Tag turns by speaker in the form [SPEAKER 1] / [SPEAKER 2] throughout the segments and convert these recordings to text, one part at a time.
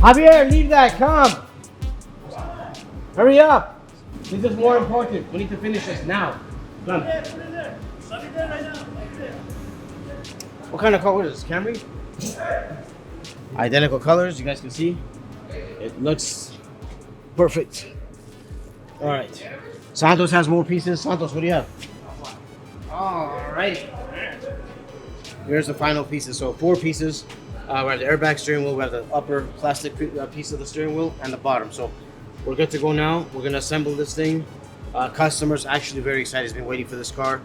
[SPEAKER 1] Javier, leave that, come. Hurry up. This is more important. We need to finish this now. Come.
[SPEAKER 2] Put it there. I'll be there right now.
[SPEAKER 1] What kind of color is this, Camry? Identical colors, you guys can see. It looks perfect. All right. Santos has more pieces. Santos, what do you have? All right. Here's the final pieces. So 4 pieces. We have the airbag steering wheel. We have the upper plastic piece of the steering wheel and the bottom. So we're good to go now. We're gonna assemble this thing. Customers actually very excited. He's been waiting for this car.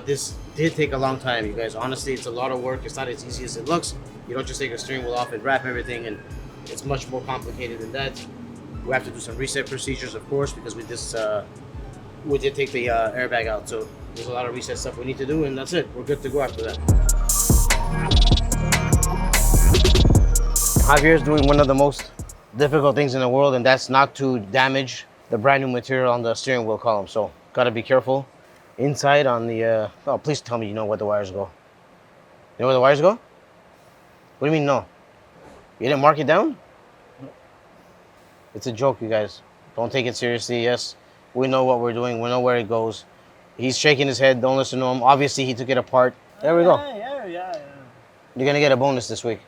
[SPEAKER 1] This did take a long time, you guys. Honestly, it's a lot of work. It's not as easy as it looks. You don't just take a steering wheel off and wrap everything, and it's much more complicated than that. We have to do some reset procedures, of course, because we did take the airbag out. So there's a lot of reset stuff we need to do, and that's it. We're good to go after that. Javier's doing one of the most difficult things in the world, and that's not to damage the brand new material on the steering wheel column. So gotta be careful. Inside on the, oh, please tell me you know where the wires go. You know where the wires go? What do you mean no? You didn't mark it down? No. It's a joke, you guys. Don't take it seriously. Yes, we know what we're doing. We know where it goes. He's shaking his head. Don't listen to him. Obviously, he took it apart. There we go.
[SPEAKER 2] Yeah.
[SPEAKER 1] You're gonna get a bonus this week.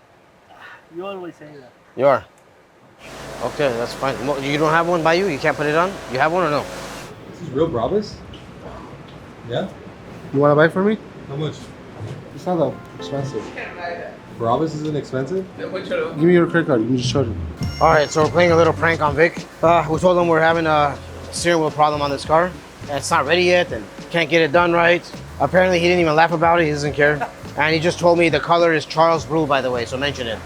[SPEAKER 2] You always say that.
[SPEAKER 1] You are? Okay, that's fine. You don't have one by you? You can't put it on? You have one or no?
[SPEAKER 3] This is real Brabus? Yeah?
[SPEAKER 4] You want to buy it for me?
[SPEAKER 3] How much?
[SPEAKER 4] It's not that expensive.
[SPEAKER 3] Brabus isn't expensive?
[SPEAKER 4] Give me your credit card. You can just charge it.
[SPEAKER 1] All right, so we're playing a little prank on Vic. We told him we're having a steering wheel problem on this car, and it's not ready yet, and can't get it done right. Apparently, he didn't even laugh about it. He doesn't care. And he just told me the color is Charles Blue, by the way, so mention it.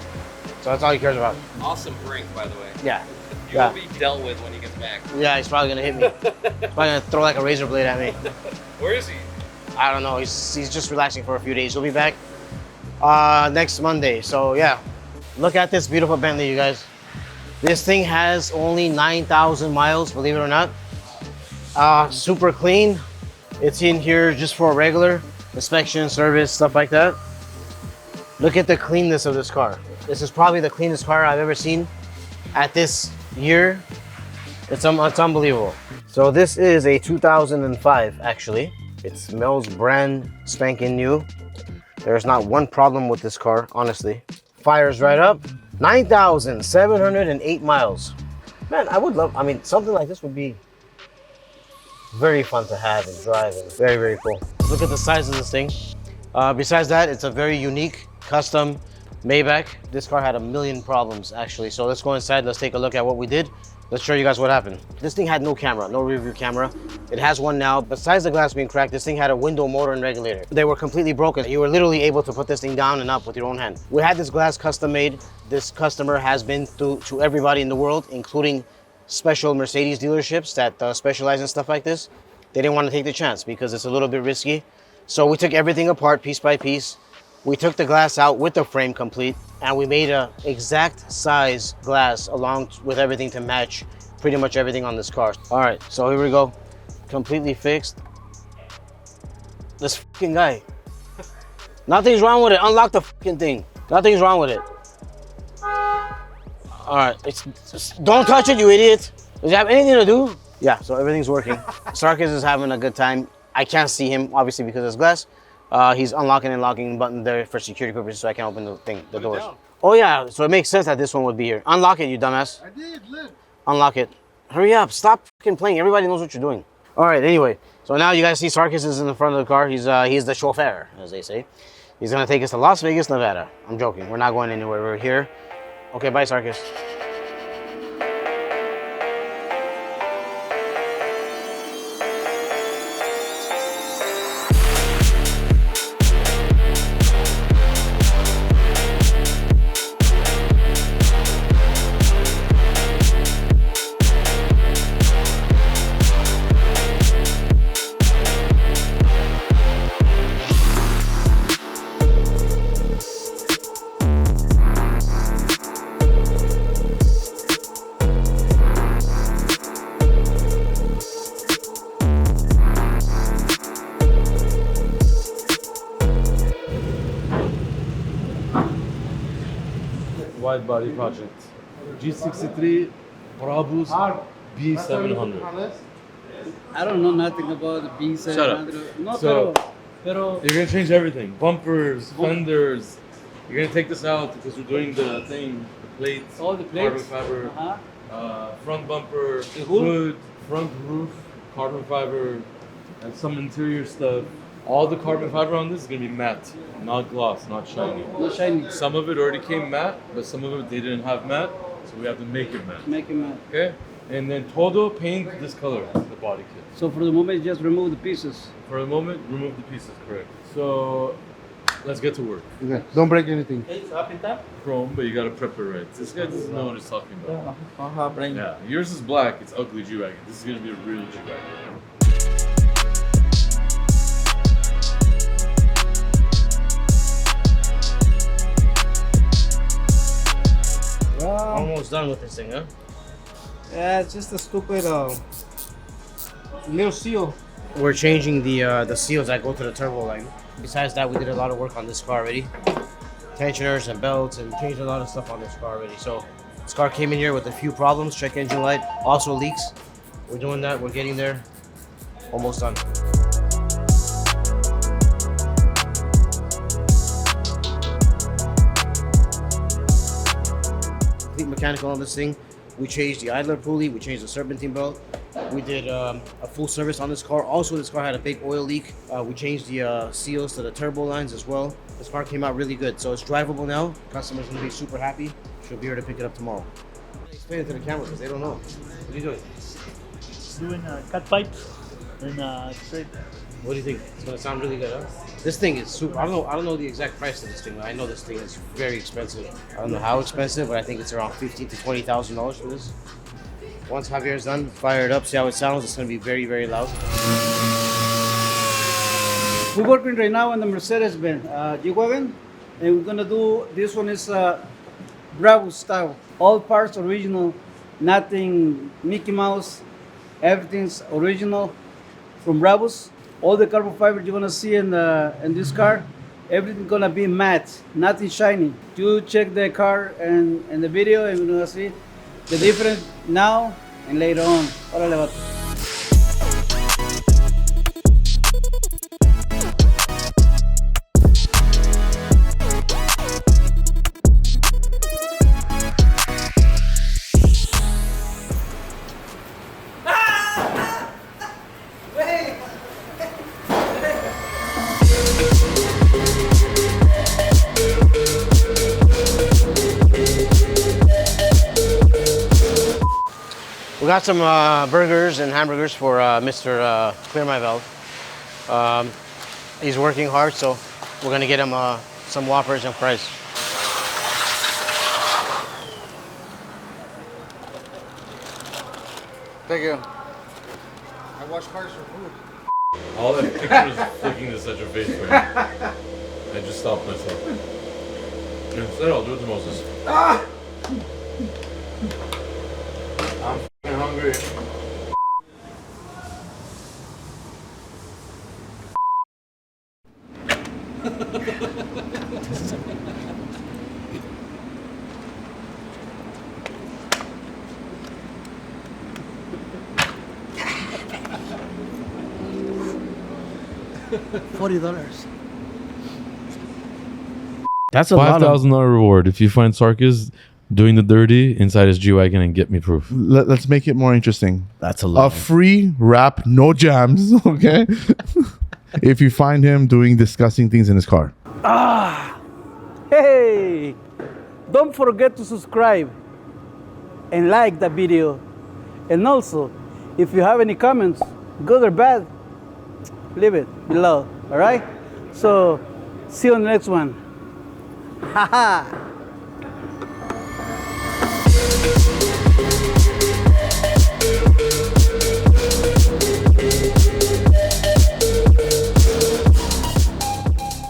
[SPEAKER 1] So that's all he cares about.
[SPEAKER 5] Awesome prank, by the way.
[SPEAKER 1] Yeah.
[SPEAKER 5] You will be dealt with when he gets back.
[SPEAKER 1] Yeah, he's probably gonna hit me. He's probably gonna throw like a razor blade at me.
[SPEAKER 5] Where is he?
[SPEAKER 1] I don't know. He's just relaxing for a few days. He'll be back next Monday. So yeah, look at this beautiful Bentley, you guys. This thing has only 9,000 miles, believe it or not. Super clean. It's in here just for a regular inspection, service, stuff like that. Look at the cleanness of this car. This is probably the cleanest car I've ever seen at this year. It's unbelievable. So this is a 2005, actually. It smells brand spanking new. There's not one problem with this car, honestly. Fires right up. 9,708 miles. Man, I would love, I mean, something like this would be very fun to have and drive, and very, very cool. Look at the size of this thing. Besides that, it's a very unique, custom Maybach. This car had a million problems, actually. So let's go inside, let's take a look at what we did. Let's show you guys what happened. This thing had no camera, no rear view camera. It has one now. Besides the glass being cracked, this thing had a window, motor, and regulator. They were completely broken. You were literally able to put this thing down and up with your own hand. We had this glass custom made. This customer has been to everybody in the world, including special Mercedes dealerships that specialize in stuff like this. They didn't want to take the chance because it's a little bit risky. So we took everything apart piece by piece. We took the glass out with the frame complete, and we made a exact size glass along with everything to match pretty much everything on this car. All right, so here we go. Completely fixed. This fucking guy. Nothing's wrong with it. Unlock the fucking thing. Nothing's wrong with it. All right, don't touch it, you idiot. Does it have anything to do? Yeah, so everything's working. Sarkis is having a good time. I can't see him, obviously, because it's glass. He's unlocking and locking the button there for security purposes, so I can open the doors. Oh yeah, so it makes sense that this one would be here. Unlock it, you dumbass.
[SPEAKER 4] I did, look.
[SPEAKER 1] Unlock it. Hurry up, stop fucking playing. Everybody knows what you're doing. All right, anyway, so now you guys see Sarkis is in the front of the car. He's the chauffeur, as they say. He's gonna take us to Las Vegas, Nevada. I'm joking, we're not going anywhere, we're here. Okay, bye Sarkis.
[SPEAKER 3] Widebody project.
[SPEAKER 6] G63 Brabus B700.
[SPEAKER 2] I don't know nothing about the B700.
[SPEAKER 6] Shut up.
[SPEAKER 2] No,
[SPEAKER 6] So-
[SPEAKER 2] pero
[SPEAKER 6] You're gonna change everything. Bumpers, fenders. You're gonna take this out because we're doing the thing, the plates,
[SPEAKER 2] all the plates.
[SPEAKER 6] carbon fiber,
[SPEAKER 2] Uh-huh.
[SPEAKER 6] front bumper,
[SPEAKER 2] hood?
[SPEAKER 6] hood, front roof, carbon fiber, and some interior stuff. All the carbon fiber on this is gonna be matte, not gloss, not shiny.
[SPEAKER 2] No shiny.
[SPEAKER 6] Some of it already came matte, but some of it they didn't have matte, so we have to make it matte.
[SPEAKER 2] Make it matte.
[SPEAKER 6] Okay? And then todo paint this color, the body kit.
[SPEAKER 2] So for the moment, just remove the pieces.
[SPEAKER 6] For the moment, remove the pieces, correct. So let's get to work.
[SPEAKER 4] Okay. Don't break anything.
[SPEAKER 6] Chrome, but you gotta prep it right. This guy doesn't know what he's talking about. Yeah, yours is black, it's ugly G-Wagon. This is gonna be a real G-Wagon.
[SPEAKER 1] Almost done with this thing, huh?
[SPEAKER 2] Yeah, it's just a stupid little seal.
[SPEAKER 1] We're changing the seals that go to the turbo line. Besides that, we did a lot of work on this car already. Tensioners and belts, and changed a lot of stuff on this car already. So this car came in here with a few problems. Check engine light, also leaks. We're doing that, we're getting there. Almost done. Complete mechanical on this thing. We changed the idler pulley, we changed the serpentine belt. We did a full service on this car. Also, this car had a big oil leak. We changed the seals to the turbo lines as well. This car came out really good. So it's drivable now. Customer's gonna be super happy. She'll be here to pick it up tomorrow. Explain it to the camera because they don't know. What are you doing?
[SPEAKER 2] Doing cut pipes and straight.
[SPEAKER 1] What do you think? It's gonna sound really good, huh? This thing is super. I don't know the exact price of this thing. But I know this thing is very expensive. I don't know how expensive, but I think it's around $15,000 to $20,000 for this. Once Javier's done, fire it up, see how it sounds. It's gonna be very, very loud.
[SPEAKER 2] We're working right now on the Mercedes-Benz G-Wagon, and we're gonna do, this one is Brabus style. All parts original, nothing Mickey Mouse, everything's original from Brabus. All the carbon fiber you're gonna see in this car, everything's gonna be matte, nothing shiny. You check the car and the video, and you're gonna see the difference now and later on. Órale, vato.
[SPEAKER 1] We got some burgers and hamburgers for Mr. Clear My Valve. He's working hard, so we're gonna get him some Whoppers and fries.
[SPEAKER 4] Thank you. I wash cars for food.
[SPEAKER 6] All that picture was flicking to such a face for me. I just stopped myself. Instead, I'll do it to Moses. I'm f***ing hungry.
[SPEAKER 2] $40.
[SPEAKER 1] That's a lot of.
[SPEAKER 6] $5,000 reward if you find Sarkis doing the dirty inside his G-Wagon and get me proof.
[SPEAKER 4] Let's make it more interesting.
[SPEAKER 1] That's a
[SPEAKER 4] A
[SPEAKER 1] lot.
[SPEAKER 4] free wrap, no jams, okay? If you find him doing disgusting things in his car.
[SPEAKER 2] Hey, don't forget to subscribe and like the video. And also, if you have any comments, good or bad, leave it below, all right? So, see you on the next one. Haha.